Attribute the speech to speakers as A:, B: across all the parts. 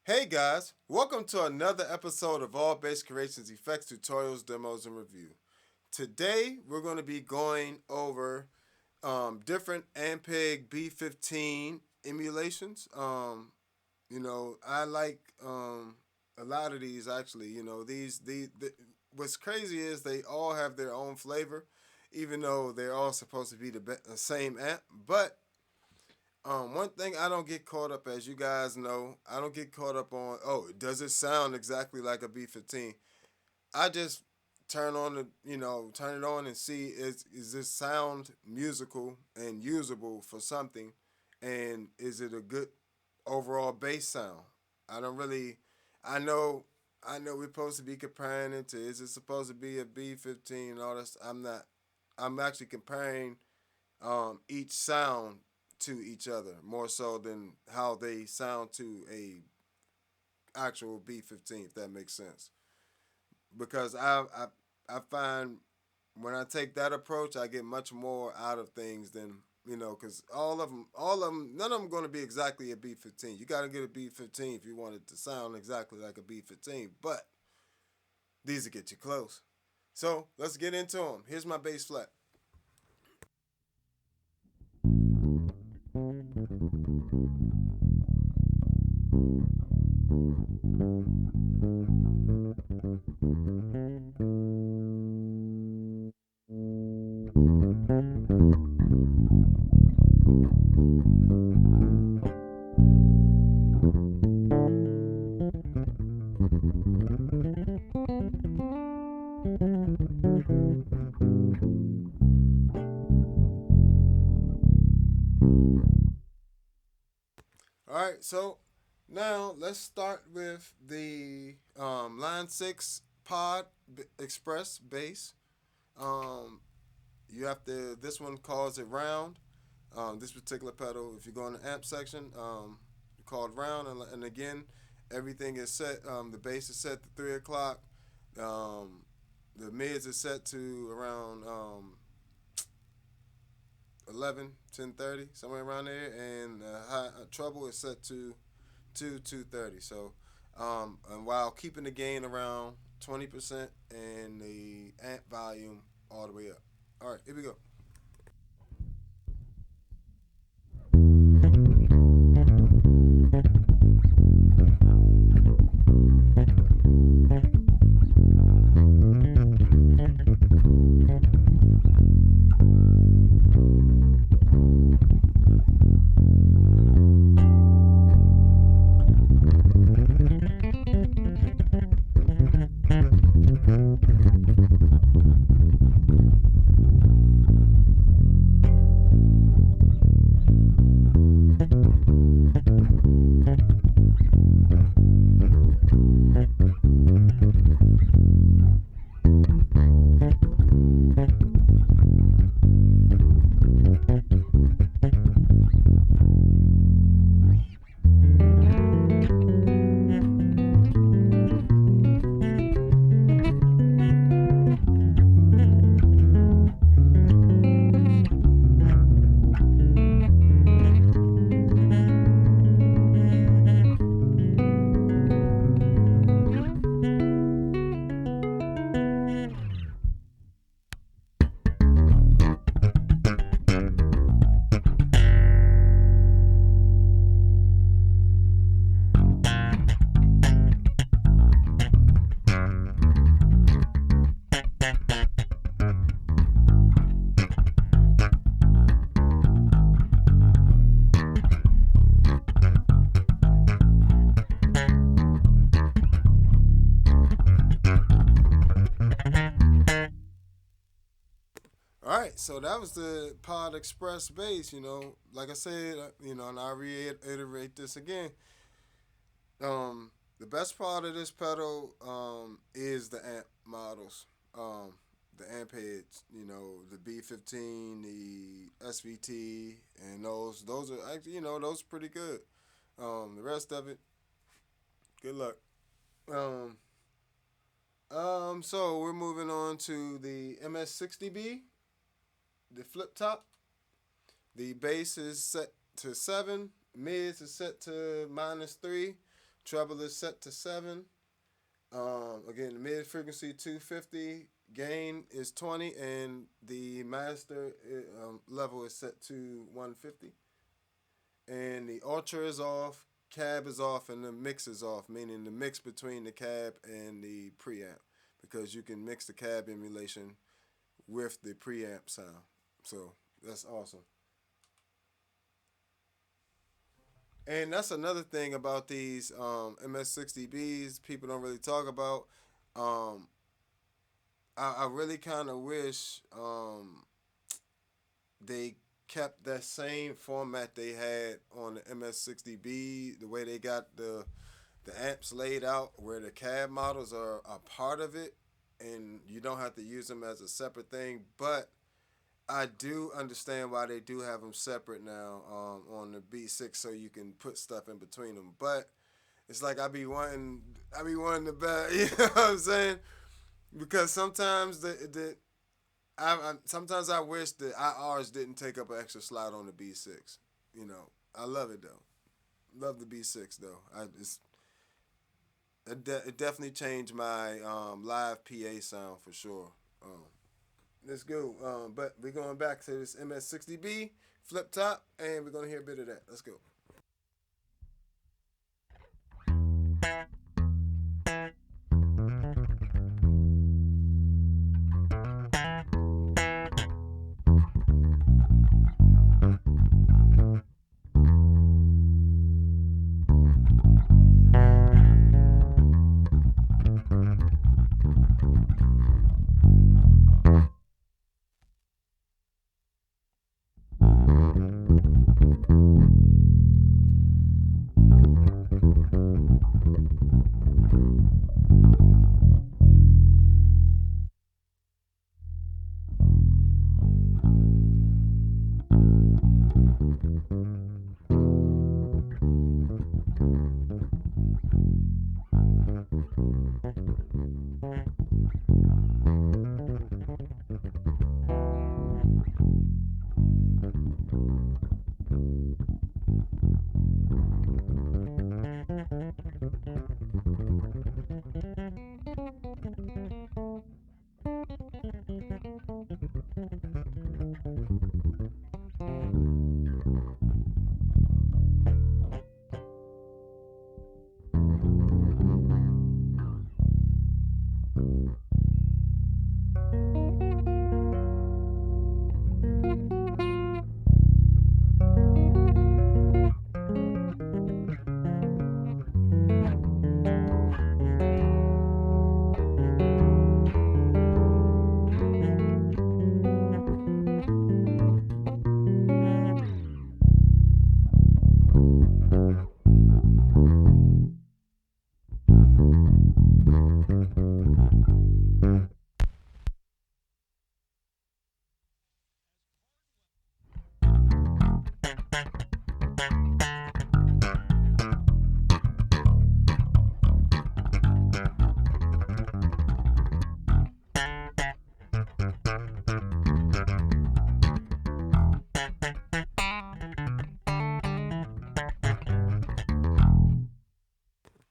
A: Hey guys, welcome to another episode of All Bass Creations Effects Tutorials, Demos, and Review. Today we're going to be going over different Ampeg B-15 emulations. I like a lot of these actually. What's crazy is they all have their own flavor, even though they're all supposed to be the same amp. But one thing I don't get caught up, as you guys know, I don't get caught up on, oh, does it sound exactly like a B-15? I just turn it on and see is this sound musical and usable for something, and is it a good overall bass sound? I don't really, I know, I know we're supposed to be comparing it to, is it supposed to be a B-15 and all this? I'm not. I'm actually comparing each sound to each other more so than how they sound to a actual B-15, if that makes sense. Because I find when I take that approach, I get much more out of things than because none of them going to be exactly a B-15. You got to get a B-15 if you want it to sound exactly like a B-15, but these will get you close. So let's get into them. Here's my bass flat. All right, so now let's start with the line six pod express bass. Um, you have to. This one calls it round. This particular pedal, if you go in the amp section, called round, and again, everything is set. The bass is set to 3 o'clock. Um, the mids is set to around 11, 10:30, somewhere around there, and treble is set to 2:30. So, and while keeping the gain around 20% and the amp volume all the way up. All right, here we go. All right, so that was the Pod Express bass. Like I said, and I reiterate this again. The best part of this pedal is the amp models, the amp heads. The B-15, the SVT, and those are actually those are pretty good. The rest of it, good luck. Um, so we're moving on to the MS-60B, the Fliptop. The bass is set to 7, mids is set to -3, treble is set to 7. Again, the mid frequency 250, gain is 20, and the master level is set to 150. And the ultra is off, cab is off, and the mix is off, meaning the mix between the cab and the preamp, because you can mix the cab emulation with the preamp sound. So that's awesome. And that's another thing about these MS-60Bs people don't really talk about. I really kind of wish they kept that same format they had on the MS-60B, the way they got the amps laid out, where the cab models are a part of it, and you don't have to use them as a separate thing. But I do understand why they do have them separate now on the B6, so you can put stuff in between them. But it's like I be wanting the best, you know what I'm saying? Because sometimes sometimes I wish the IRs didn't take up an extra slot on the B6. You know, I love it though. Love the B6 though. It definitely changed my live PA sound for sure. Let's go. But we're going back to this MS-60B flip top, and we're going to hear a bit of that. Let's go.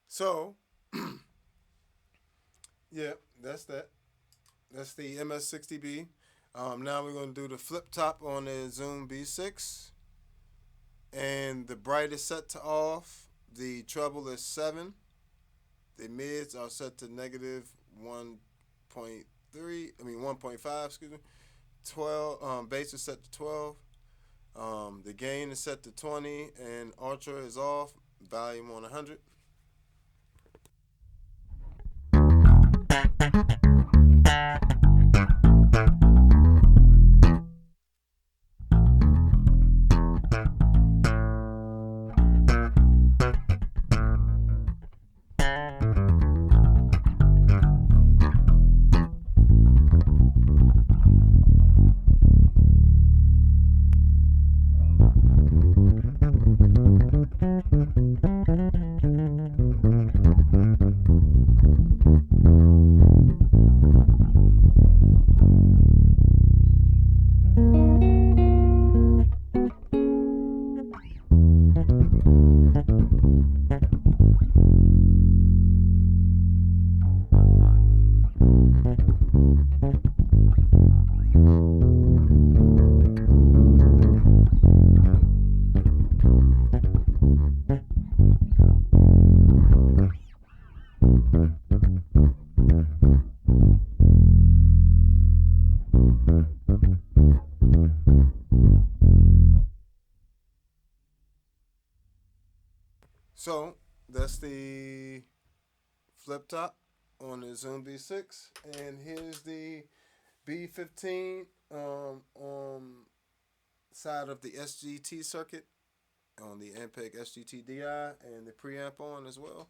A: So, yeah, that's that. That's the MS-60B. Now we're going to do the flip top on the Zoom B6. And the bright is set to off. The treble is 7. The mids are set to negative 1.5, excuse me. 12, bass is set to 12. The gain is set to 20, and ultra is off. Volume on 100. So that's the Fliptop on the Zoom B6, and here's the B-15 side of the SGT circuit on the Ampeg SGT-DI, and the preamp on as well.